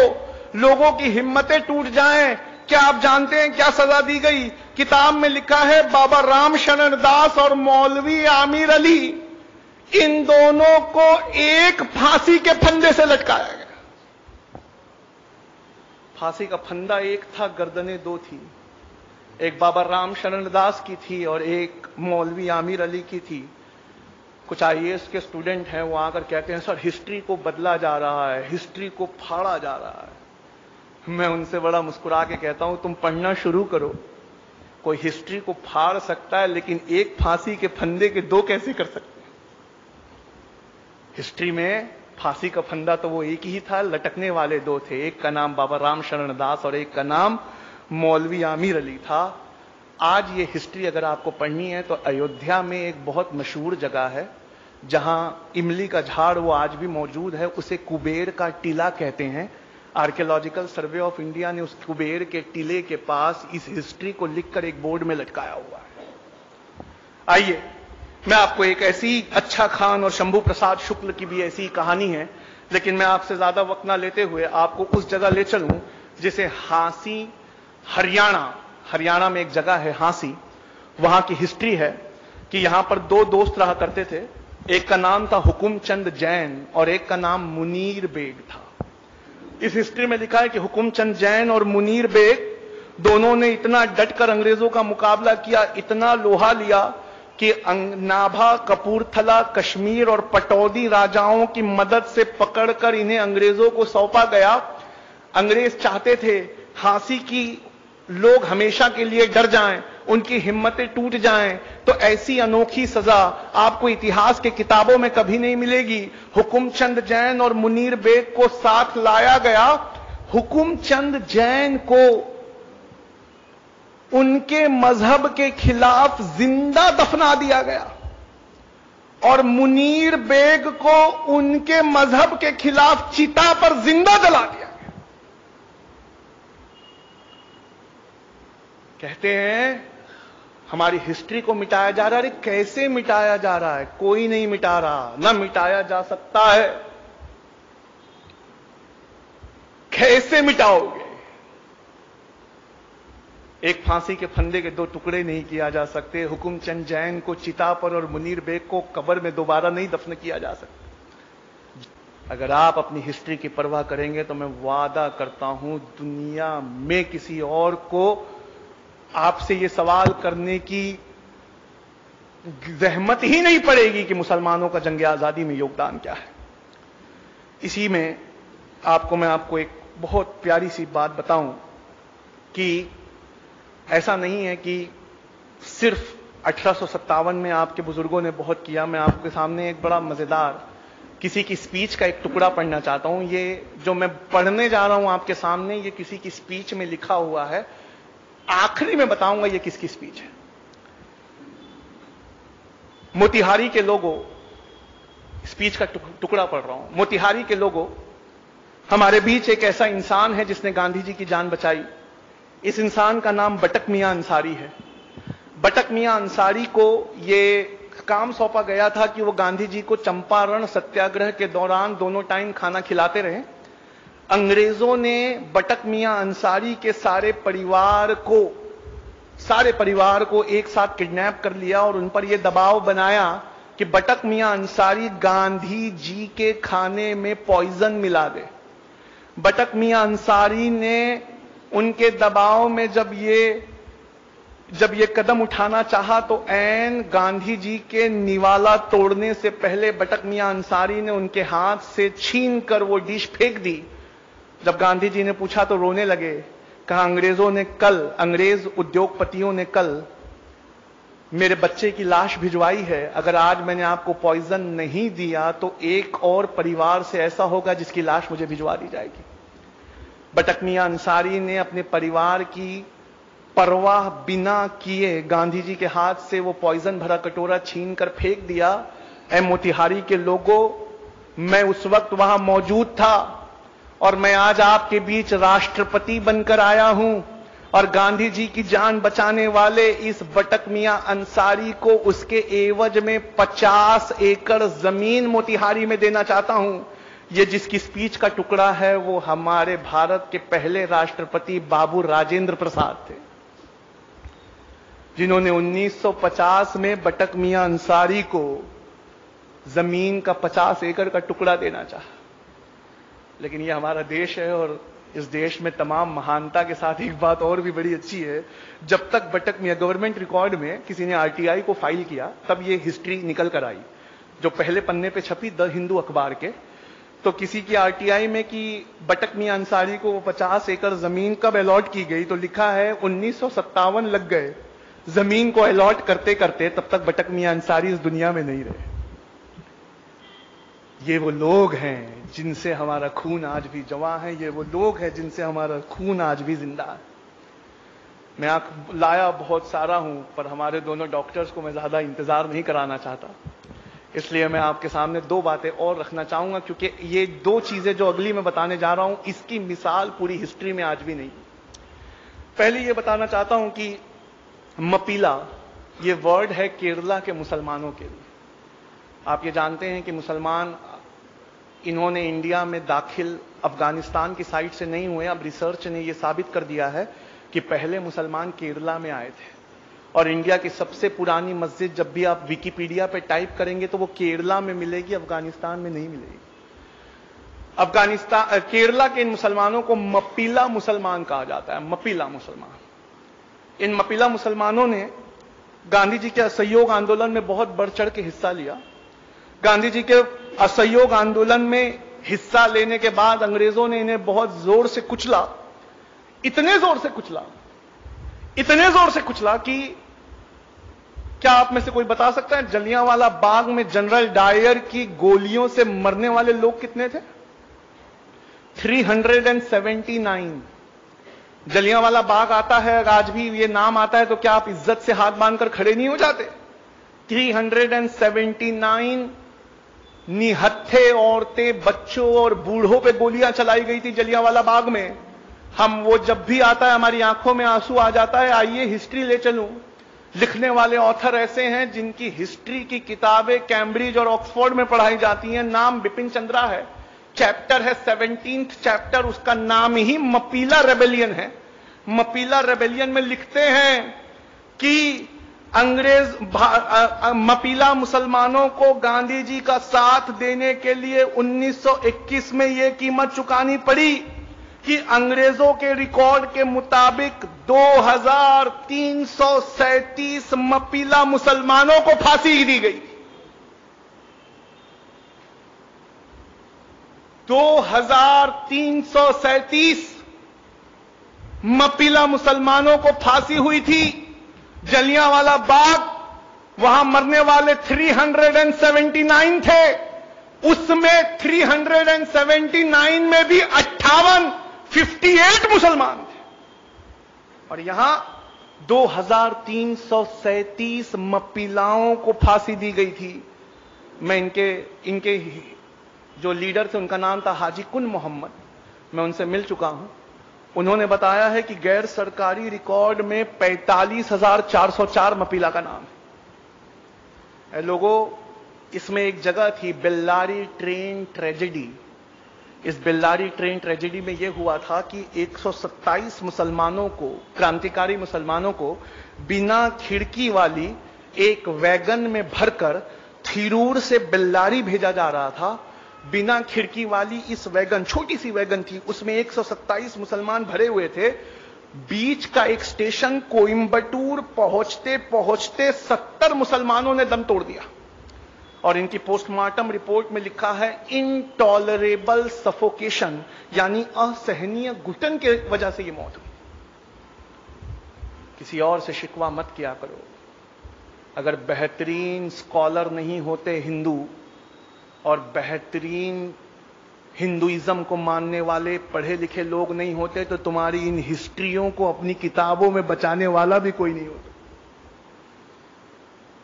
लोगों की हिम्मतें टूट जाएं। क्या आप जानते हैं क्या सजा दी गई? किताब में लिखा है बाबा रामचरण दास और मौलवी आमीर अली, इन दोनों को एक फांसी के फंदे से लटकाया गया। फांसी का फंदा एक था, गर्दनें दो थी। एक बाबा रामचरण दास की थी और एक मौलवी आमीर अली की थी। कुछ आईएएस के स्टूडेंट हैं, वो आकर कहते हैं सर हिस्ट्री को बदला जा रहा है, हिस्ट्री को फाड़ा जा रहा है। मैं उनसे बड़ा मुस्कुरा के कहता हूं तुम पढ़ना शुरू करो। कोई हिस्ट्री को फाड़ सकता है लेकिन एक फांसी के फंदे के दो कैसे कर सकते हैं? हिस्ट्री में फांसी का फंदा तो वो एक ही था, लटकने वाले दो थे। एक का नाम बाबा रामचरण दास और एक का नाम मौलवी आमीर अली था। आज ये हिस्ट्री अगर आपको पढ़नी है तो अयोध्या में एक बहुत मशहूर जगह है जहां इमली का झाड़ वो आज भी मौजूद है, उसे कुबेर का टीला कहते हैं। आर्कियोलॉजिकल सर्वे ऑफ इंडिया ने उस कुबेर के टीले के पास इस हिस्ट्री को लिखकर एक बोर्ड में लटकाया हुआ है। आइए मैं आपको एक ऐसी, अच्छा खान और शंभू प्रसाद शुक्ल की भी ऐसी कहानी है, लेकिन मैं आपसे ज्यादा वक्त ना लेते हुए आपको उस जगह ले चलूं जिसे हांसी, हरियाणा में एक जगह है हांसी। वहां की हिस्ट्री है कि यहां पर दो दोस्त रहा करते थे। एक का नाम था हुकुमचंद जैन और एक का नाम मुनीर बेग था। इस हिस्ट्री में लिखा है कि हुकुमचंद जैन और मुनीर बेग दोनों ने इतना डटकर अंग्रेजों का मुकाबला किया, इतना लोहा लिया कि नाभा, कपूरथला, कश्मीर और पटौदी राजाओं की मदद से पकड़कर इन्हें अंग्रेजों को सौंपा गया। अंग्रेज चाहते थे हांसी की लोग हमेशा के लिए डर जाएं, उनकी हिम्मतें टूट जाएं, तो ऐसी अनोखी सजा आपको इतिहास के किताबों में कभी नहीं मिलेगी। हुकुमचंद जैन और मुनीर बेग को साथ लाया गया। हुकुमचंद जैन को उनके मजहब के खिलाफ जिंदा दफना दिया गया और मुनीर बेग को उनके मजहब के खिलाफ चिता पर जिंदा जला दिया गया। कहते हैं हमारी हिस्ट्री को मिटाया जा रहा है। अरे कैसे मिटाया जा रहा है? कोई नहीं मिटा रहा, ना मिटाया जा सकता है। कैसे मिटाओगे? एक फांसी के फंदे के दो टुकड़े नहीं किया जा सकते। हुकुमचंद जैन को चिता पर और मुनीर बेग को कब्र में दोबारा नहीं दफन किया जा सकता। अगर आप अपनी हिस्ट्री की परवाह करेंगे तो मैं वादा करता हूं दुनिया में किसी और को आपसे यह सवाल करने की जहमत ही नहीं पड़ेगी कि मुसलमानों का जंग आजादी में योगदान क्या है। इसी में मैं आपको एक बहुत प्यारी सी बात बताऊं कि ऐसा नहीं है कि सिर्फ 1857 में आपके बुजुर्गों ने बहुत किया। मैं आपके सामने एक बड़ा मजेदार किसी की स्पीच का एक टुकड़ा पढ़ना चाहता हूं। ये जो मैं पढ़ने जा रहा हूं आपके सामने, ये किसी की स्पीच में लिखा हुआ है। आखिरी में बताऊंगा ये किसकी स्पीच है। मोतिहारी के लोगों, स्पीच का टुकड़ा पढ़ रहा हूं। मोतिहारी के लोगों, हमारे बीच एक ऐसा इंसान है जिसने गांधी जी की जान बचाई। इस इंसान का नाम बटक मियां अंसारी है। बटक मियां अंसारी को यह काम सौंपा गया था कि वो गांधी जी को चंपारण सत्याग्रह के दौरान दोनों टाइम खाना खिलाते रहे। अंग्रेजों ने बटक मियां अंसारी के सारे परिवार को एक साथ किडनैप कर लिया और उन पर यह दबाव बनाया कि बटक मियां अंसारी गांधी जी के खाने में पॉइजन मिला दे। बटक मियां अंसारी ने उनके दबाव में जब ये कदम उठाना चाहा तो ऐन गांधी जी के निवाला तोड़ने से पहले बटक मियां अंसारी ने उनके हाथ से छीनकर वो डिश फेंक दी। जब गांधी जी ने पूछा तो रोने लगे। कहा अंग्रेज उद्योगपतियों ने कल मेरे बच्चे की लाश भिजवाई है। अगर आज मैंने आपको पॉइजन नहीं दिया तो एक और परिवार से ऐसा होगा जिसकी लाश मुझे भिजवा दी जाएगी। बटक मियां अंसारी ने अपने परिवार की परवाह बिना किए गांधी जी के हाथ से वो पॉइजन भरा कटोरा छीनकर फेंक दिया। ऐ मोतिहारी के लोगों, मैं उस वक्त वहां मौजूद था और मैं आज आपके बीच राष्ट्रपति बनकर आया हूं और गांधी जी की जान बचाने वाले इस बटक मियां अंसारी को उसके एवज में 50 एकड़ जमीन मोतिहारी में देना चाहता हूं। ये जिसकी स्पीच का टुकड़ा है वो हमारे भारत के पहले राष्ट्रपति बाबू राजेंद्र प्रसाद थे, जिन्होंने 1950 में बटक मियां अंसारी को जमीन का 50 एकड़ का टुकड़ा देना चाहा। लेकिन ये हमारा देश है और इस देश में तमाम महानता के साथ एक बात और भी बड़ी अच्छी है। जब तक बटक मियां गवर्नमेंट रिकॉर्ड में किसी ने आरटीआई को फाइल किया तब ये हिस्ट्री निकल कर आई, जो पहले पन्ने पे छपी द हिंदू अखबार के। तो किसी की आरटीआई में कि बटक मियां अंसारी को वो 50 एकड़ जमीन कब अलॉट की गई, तो लिखा है 1957 लग गए जमीन को अलॉट करते करते, तब तक बटक मियां अंसारी इस दुनिया में नहीं रहे। ये वो लोग हैं जिनसे हमारा खून आज भी जवां है, ये वो लोग हैं जिनसे हमारा खून आज भी जिंदा है। मैं लाया बहुत सारा हूं, पर हमारे दोनों डॉक्टर्स को मैं ज्यादा इंतजार नहीं कराना चाहता, इसलिए मैं आपके सामने दो बातें और रखना चाहूंगा, क्योंकि ये दो चीजें जो अगली मैं बताने जा रहा हूं इसकी मिसाल पूरी हिस्ट्री में आज भी नहीं। पहले ये बताना चाहता हूं कि मपीला ये वर्ड है केरला के मुसलमानों के लिए। आप ये जानते हैं कि मुसलमान इन्होंने इंडिया में दाखिल अफगानिस्तान की साइड से नहीं हुए। अब रिसर्च ने यह साबित कर दिया है कि पहले मुसलमान केरला में आए थे और इंडिया की सबसे पुरानी मस्जिद जब भी आप विकिपीडिया पे टाइप करेंगे तो वो केरला में मिलेगी, अफगानिस्तान में नहीं मिलेगी। केरला के इन मुसलमानों को मपीला मुसलमान कहा जाता है, मपीला मुसलमान। इन मपीला मुसलमानों ने गांधी जी के असहयोग आंदोलन में बहुत बढ़ चढ़ के हिस्सा लिया। गांधी जी के असहयोग आंदोलन में हिस्सा लेने के बाद अंग्रेजों ने इन्हें बहुत जोर से कुचला, इतने जोर से कुचला इतने जोर से कुचला कि क्या आप में से कोई बता सकता है जलियांवाला बाग में जनरल डायर की गोलियों से मरने वाले लोग कितने थे? 379। जलियांवाला बाग आता है, आज भी ये नाम आता है तो क्या आप इज्जत से हाथ बांधकर खड़े नहीं हो जाते? 379 निहत्थे औरतें, बच्चों और बूढ़ों पे गोलियां चलाई गई थी जलियांवाला बाग में। हम वो जब भी आता है हमारी आंखों में आंसू आ जाता है। आइए हिस्ट्री ले चलूं। लिखने वाले ऑथर ऐसे हैं जिनकी हिस्ट्री की किताबें कैम्ब्रिज और ऑक्सफोर्ड में पढ़ाई जाती हैं। नाम बिपिन चंद्रा है। चैप्टर है 17th चैप्टर, उसका नाम ही मपीला रेबेलियन है। मपीला रेबेलियन में लिखते हैं कि मपीला मुसलमानों को गांधी जी का साथ देने के लिए 1921 में यह कीमत चुकानी पड़ी कि अंग्रेजों के रिकॉर्ड के मुताबिक 2337 मपीला मुसलमानों को फांसी दी गई। 2337 मपीला मुसलमानों को फांसी हुई थी। जलियांवाला बाग, वहां मरने वाले 379 थे। उसमें 379 में भी 58 मुसलमान थे और यहां 2337 मपीलाओं को फांसी दी गई थी। मैं इनके जो लीडर थे उनका नाम था हाजी कुन मोहम्मद। मैं उनसे मिल चुका हूं। उन्होंने बताया है कि गैर सरकारी रिकॉर्ड में 45,404 मपीला का नाम है। लोगों, इसमें एक जगह थी बेल्लारी ट्रेन ट्रेजेडी। इस बेल्लारी ट्रेन ट्रेजेडी में यह हुआ था कि 127 मुसलमानों को, क्रांतिकारी मुसलमानों को बिना खिड़की वाली एक वैगन में भरकर थिरूर से बेल्लारी भेजा जा रहा था। बिना खिड़की वाली इस वैगन, छोटी सी वैगन थी, उसमें 127 मुसलमान भरे हुए थे। बीच का एक स्टेशन कोयंबटूर पहुंचते पहुंचते 70 मुसलमानों ने दम तोड़ दिया और इनकी पोस्टमार्टम रिपोर्ट में लिखा है इनटॉलरेबल सफोकेशन, यानी असहनीय घुटन के वजह से यह मौत हुई। किसी और से शिकवा मत किया करो। अगर बेहतरीन स्कॉलर नहीं होते हिंदू और बेहतरीन हिंदुइज्म को मानने वाले पढ़े लिखे लोग नहीं होते तो तुम्हारी इन हिस्ट्रियों को अपनी किताबों में बचाने वाला भी कोई नहीं होता।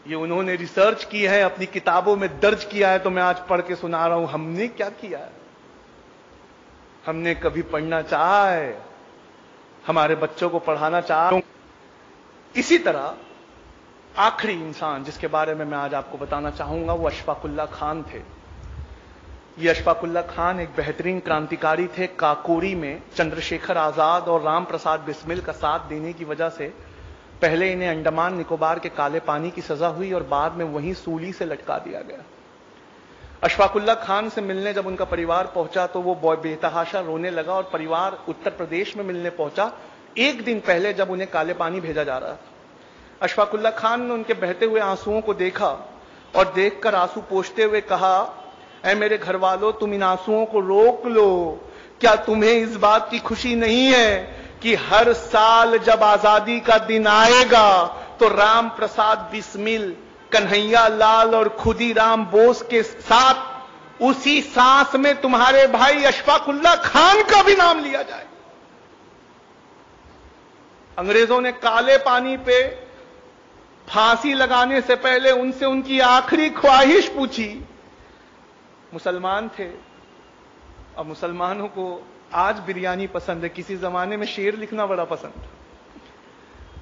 ये उन्होंने रिसर्च की है, अपनी किताबों में दर्ज किया है, तो मैं आज पढ़ के सुना रहा हूं। हमने क्या किया है? हमने कभी पढ़ना चाहा है? हमारे बच्चों को पढ़ाना चाहा? इसी तरह आखिरी इंसान जिसके बारे में मैं आज आपको बताना चाहूंगा वो अशफाकुल्ला खान थे। ये अशफाकुल्ला खान एक बेहतरीन क्रांतिकारी थे। काकोरी में चंद्रशेखर आजाद और राम प्रसाद बिस्मिल का साथ देने की वजह से पहले इन्हें अंडमान निकोबार के काले पानी की सजा हुई और बाद में वहीं सूली से लटका दिया गया। अशफाकुल्ला खान से मिलने जब उनका परिवार पहुंचा तो वो बेतहाशा रोने लगा और परिवार उत्तर प्रदेश में मिलने पहुंचा एक दिन पहले जब उन्हें काले पानी भेजा जा रहा था। अशफाकुल्ला खान ने उनके बहते हुए आंसुओं को देखा और देखकर आंसू पोंछते हुए कहा, ऐ मेरे घर वालों, तुम इन आंसुओं को रोक लो। क्या तुम्हें इस बात की खुशी नहीं है कि हर साल जब आजादी का दिन आएगा तो राम प्रसाद बिस्मिल, कन्हैया लाल और खुदीराम बोस के साथ उसी सांस में तुम्हारे भाई अशफाकुल्ला खान का भी नाम लिया जाए। अंग्रेजों ने काले पानी पे फांसी लगाने से पहले उनसे उनकी आखिरी ख्वाहिश पूछी। मुसलमान थे और मुसलमानों को आज बिरयानी पसंद है, किसी जमाने में शेर लिखना बड़ा पसंद था।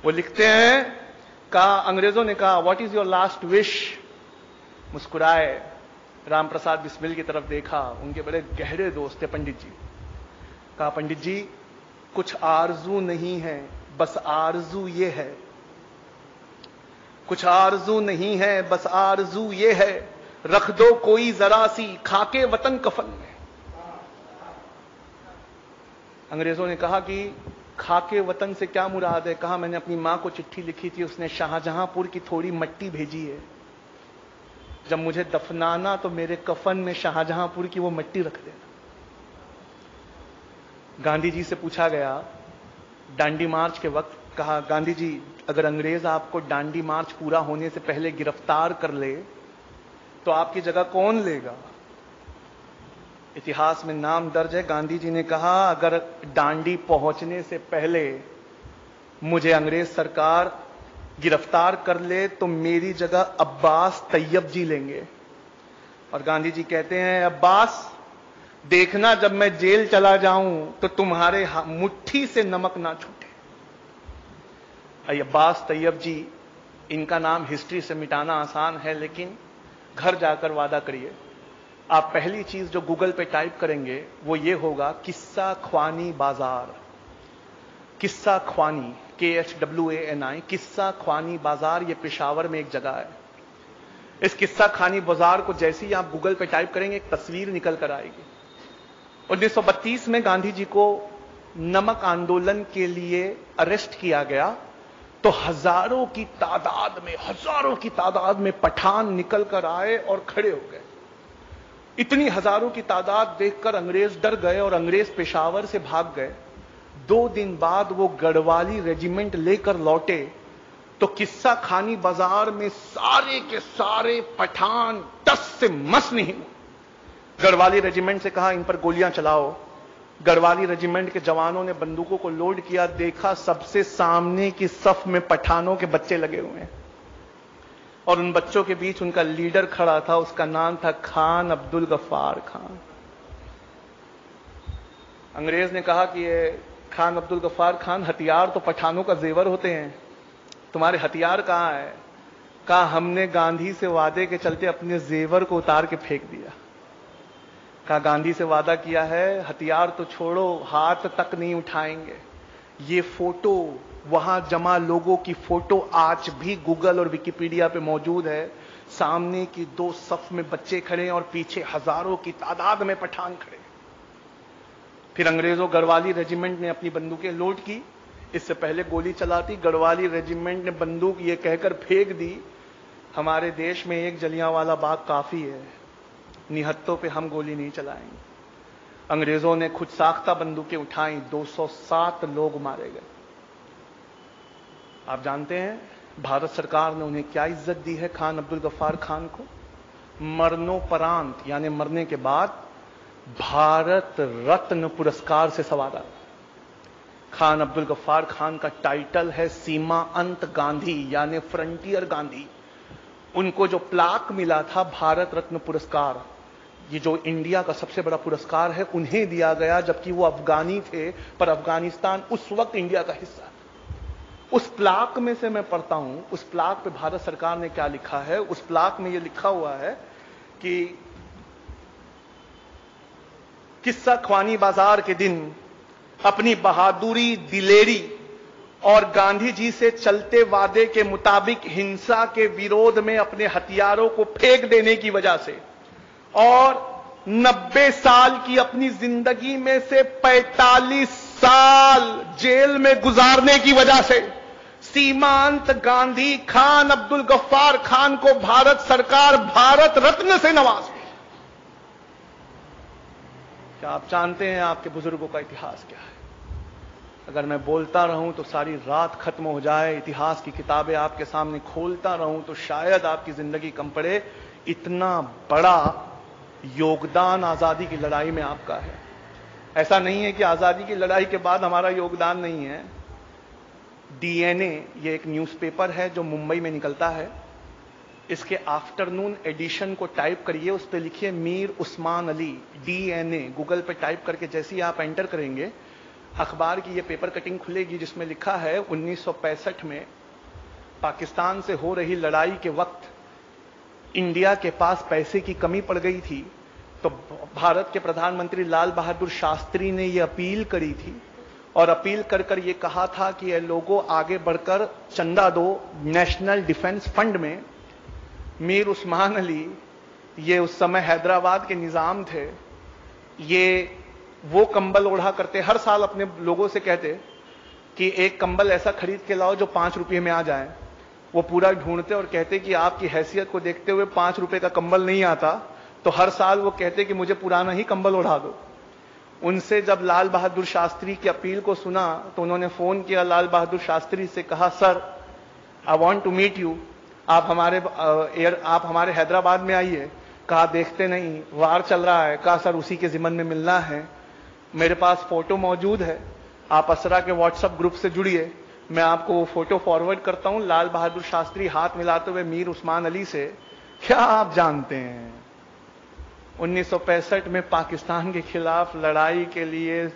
वो लिखते हैं, अंग्रेजों ने कहा, what is your last wish? मुस्कुराए, राम प्रसाद बिस्मिल की तरफ देखा, उनके बड़े गहरे दोस्त थे पंडित जी। कहा, पंडित जी कुछ आरजू नहीं है, बस आरजू ये है। कुछ आरजू नहीं है, बस आरजू ये है, रख दो कोई जरा सी खाके वतन कफन में। अंग्रेजों ने कहा कि खाके वतन से क्या मुराद है? कहा, मैंने अपनी मां को चिट्ठी लिखी थी, उसने शाहजहांपुर की थोड़ी मिट्टी भेजी है। जब मुझे दफनाना तो मेरे कफन में शाहजहांपुर की वो मिट्टी रख देना। गांधी जी से पूछा गया दांडी मार्च के वक्त कहा, गांधी जी अगर अंग्रेज आपको डांडी मार्च पूरा होने से पहले गिरफ्तार कर ले तो आपकी जगह कौन लेगा? इतिहास में नाम दर्ज है, गांधी जी ने कहा अगर डांडी पहुंचने से पहले मुझे अंग्रेज सरकार गिरफ्तार कर ले तो मेरी जगह अब्बास तैयब जी लेंगे। और गांधी जी कहते हैं, अब्बास देखना जब मैं जेल चला जाऊं तो तुम्हारे मुट्ठी से नमक ना छूटे। अब्बास तैयब जी, इनका नाम हिस्ट्री से मिटाना आसान है, लेकिन घर जाकर वादा करिए, आप पहली चीज जो गूगल पे टाइप करेंगे वो ये होगा, किस्सा ख्वानी बाजार। किस्सा ख्वानी, KHWANI, किस्सा ख्वानी बाजार, ये पेशावर में एक जगह है। इस किस्सा खानी बाजार को जैसे ही आप गूगल पे टाइप करेंगे एक तस्वीर निकल कर आएगी। 1932 में गांधी जी को नमक आंदोलन के लिए अरेस्ट किया गया तो हजारों की तादाद में पठान निकल कर आए और खड़े हो गए। इतनी हजारों की तादाद देखकर अंग्रेज डर गए और अंग्रेज पेशावर से भाग गए। 2 दिन बाद वो गढ़वाली रेजिमेंट लेकर लौटे तो किस्सा खानी बाजार में सारे के सारे पठान टस से मस नहीं हुए। गढ़वाली रेजिमेंट से कहा इन पर गोलियां चलाओ। गढ़वाली रेजिमेंट के जवानों ने बंदूकों को लोड किया, देखा सबसे सामने की सफ में पठानों के बच्चे लगे हुए हैं और उन बच्चों के बीच उनका लीडर खड़ा था, उसका नाम था खान अब्दुल गफ्फार खान। अंग्रेज ने कहा कि ये खान अब्दुल गफ्फार खान, हथियार तो पठानों का जेवर होते हैं, तुम्हारे हथियार कहां है? कहा हमने गांधी से वादे के चलते अपने जेवर को उतार के फेंक दिया। कहा गांधी से वादा किया है, हथियार तो छोड़ो, हाथ तक नहीं उठाएंगे। ये फोटो, वहां जमा लोगों की फोटो आज भी गूगल और विकिपीडिया पे मौजूद है। सामने की 2 सफ में बच्चे खड़े और पीछे हजारों की तादाद में पठान खड़े। फिर अंग्रेजों गढ़वाली रेजिमेंट ने अपनी बंदूकें लोड की। इससे पहले गोली चलाती, गढ़वाली रेजिमेंट ने बंदूक ये कहकर फेंक दी, हमारे देश में एक जलियांवाला बाग काफी है, निहत्तों पे हम गोली नहीं चलाएंगे। अंग्रेजों ने खुद साख्ता बंदूकें उठाई, 207 लोग मारे गए। आप जानते हैं भारत सरकार ने उन्हें क्या इज्जत दी है, खान अब्दुल गफ्फार खान को? मरणोपरांत यानी मरने के बाद भारत रत्न पुरस्कार से सवारा। खान अब्दुल गफ्फार खान का टाइटल है सीमा अंत गांधी यानी फ्रंटियर गांधी। उनको जो प्लाक मिला था भारत रत्न पुरस्कार, ये जो इंडिया का सबसे बड़ा पुरस्कार है, उन्हें दिया गया, जबकि वो अफगानी थे, पर अफगानिस्तान उस वक्त इंडिया का हिस्सा था। उस प्लाक में से मैं पढ़ता हूं, उस प्लाक पे भारत सरकार ने क्या लिखा है। उस प्लाक में ये लिखा हुआ है कि किस्सा ख्वानी बाजार के दिन अपनी बहादुरी, दिलेरी और गांधी जी से चलते वादे के मुताबिक हिंसा के विरोध में अपने हथियारों को फेंक देने की वजह से और 90 साल की अपनी जिंदगी में से 45 साल जेल में गुजारने की वजह से सीमांत गांधी खान अब्दुल गफ्फार खान को भारत सरकार भारत रत्न से नवाज दी। क्या आप जानते हैं आपके बुजुर्गों का इतिहास क्या है? अगर मैं बोलता रहूं तो सारी रात खत्म हो जाए, इतिहास की किताबें आपके सामने खोलता रहूं तो शायद आपकी जिंदगी कम पड़े। इतना बड़ा योगदान आजादी की लड़ाई में आपका है। ऐसा नहीं है कि आजादी की लड़ाई के बाद हमारा योगदान नहीं है। DNA ये एक न्यूज़पेपर है जो मुंबई में निकलता है। इसके आफ्टरनून एडिशन को टाइप करिए, उस पर लिखिए मीर उस्मान अली DNA। गूगल पे टाइप करके जैसे ही आप एंटर करेंगे अखबार की ये पेपर कटिंग खुलेगी जिसमें लिखा है 1965 में पाकिस्तान से हो रही लड़ाई के वक्त इंडिया के पास पैसे की कमी पड़ गई थी, तो भारत के प्रधानमंत्री लाल बहादुर शास्त्री ने यह अपील करी थी और अपील कर कर ये कहा था कि ये लोगों आगे बढ़कर चंदा दो नेशनल डिफेंस फंड में। मीर उस्मान अली ये उस समय हैदराबाद के निजाम थे। ये वो कंबल ओढ़ा करते, हर साल अपने लोगों से कहते कि एक कंबल ऐसा खरीद के लाओ जो 5 रुपये में आ जाए। वो पूरा ढूंढते और कहते कि आपकी हैसियत को देखते हुए 5 रुपये का कंबल नहीं आता, तो हर साल वो कहते कि मुझे पुराना ही कंबल ओढ़ा दो। उनसे जब लाल बहादुर शास्त्री की अपील को सुना तो उन्होंने फोन किया लाल बहादुर शास्त्री से, कहा sir I want to meet you, आप हमारे हैदराबाद में आइए। कहा देखते नहीं, वार चल रहा है। कहा सर उसी के जिम्मन में मिलना है, मेरे पास फोटो मौजूद है, आप असरा के व्हाट्सएप ग्रुप से जुड़िए, मैं आपको वो फोटो फॉरवर्ड करता हूं। लाल बहादुर शास्त्री हाथ मिलाते हुए मीर उस्मान अली से, क्या आप जानते हैं 1965 में पाकिस्तान के खिलाफ लड़ाई के लिए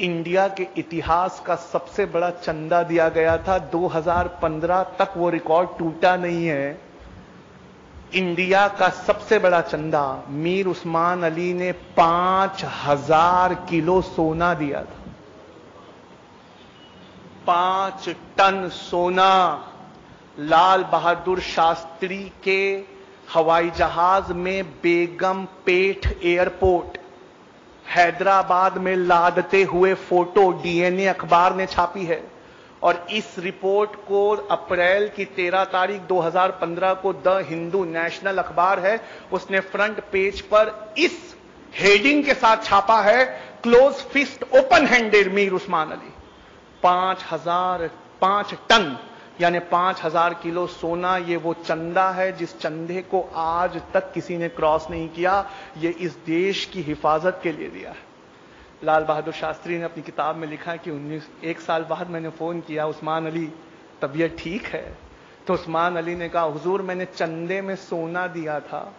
इंडिया के इतिहास का सबसे बड़ा चंदा दिया गया था। 2015 तक वो रिकॉर्ड टूटा नहीं है। इंडिया का सबसे बड़ा चंदा मीर उस्मान अली ने 5000 किलो सोना दिया था। 5 टन सोना लाल बहादुर शास्त्री के हवाई जहाज में बेगम पेठ एयरपोर्ट हैदराबाद में लादते हुए फोटो डीएनए अखबार ने छापी है। और इस रिपोर्ट को अप्रैल की 13 तारीख 2015 को द हिंदू नेशनल अखबार है, उसने फ्रंट पेज पर इस हेडिंग के साथ छापा है, close fist open handed Mir Usman Ali. 5 ton यानी 5000 किलो सोना, ये वो चंदा है जिस चंदे को आज तक किसी ने क्रॉस नहीं किया। ये इस देश की हिफाजत के लिए दिया है। लाल बहादुर शास्त्री ने अपनी किताब में लिखा कि 1 साल बाद मैंने फोन किया, उस्मान अली तबीयत ठीक है? तो उस्मान अली ने कहा हुजूर मैंने चंदे में सोना दिया था,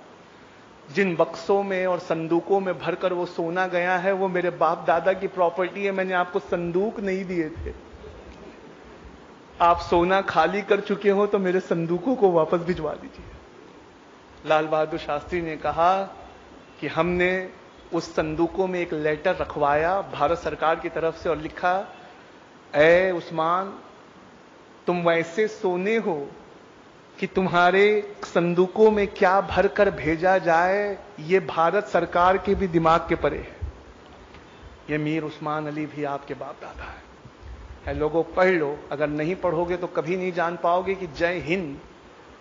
जिन बक्सों में और संदूकों में भरकर वो सोना गया है वो मेरे बाप दादा की प्रॉपर्टी है, मैंने आपको संदूक नहीं दिए थे। आप सोना खाली कर चुके हो तो मेरे संदूकों को वापस भिजवा दीजिए। लाल बहादुर शास्त्री ने कहा कि हमने उस संदूकों में एक लेटर रखवाया भारत सरकार की तरफ से और लिखा, ऐ उस्मान तुम वैसे सोने हो कि तुम्हारे संदूकों में क्या भरकर भेजा जाए ये भारत सरकार के भी दिमाग के परे है। ये मीर उस्मान अली भी आपके बाप दादा है। लोगों पढ़ लो, अगर नहीं पढ़ोगे तो कभी नहीं जान पाओगे कि जय हिंद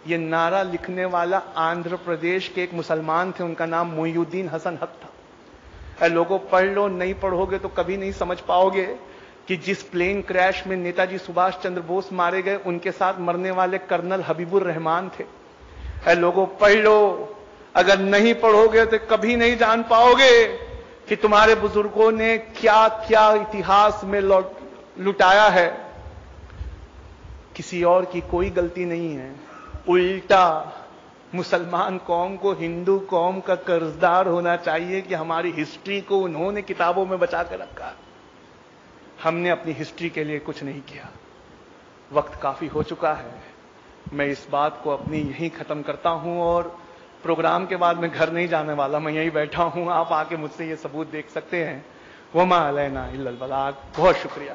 ये नारा लिखने वाला आंध्र प्रदेश के एक मुसलमान थे, उनका नाम मोइनुद्दीन हसन हक था। लोगों पढ़ लो, नहीं पढ़ोगे तो कभी नहीं समझ पाओगे कि जिस प्लेन क्रैश में नेताजी सुभाष चंद्र बोस मारे गए उनके साथ मरने वाले कर्नल हबीबुर रहमान थे। लोगों पढ़ लो, अगर नहीं पढ़ोगे तो कभी नहीं जान पाओगे कि तुम्हारे बुजुर्गों ने क्या क्या इतिहास में लुटाया है। किसी और की कोई गलती नहीं है, उल्टा मुसलमान कौम को हिंदू कौम का कर्जदार होना चाहिए कि हमारी हिस्ट्री को उन्होंने किताबों में बचा कर रखा। हमने अपनी हिस्ट्री के लिए कुछ नहीं किया। वक्त काफी हो चुका है, मैं इस बात को अपनी यहीं खत्म करता हूं और प्रोग्राम के बाद मैं घर नहीं जाने वाला, मैं यहीं बैठा हूं। आप आके मुझसे ये सबूत देख सकते हैं। वमा अलैना इल्लल बलाग। बहुत शुक्रिया।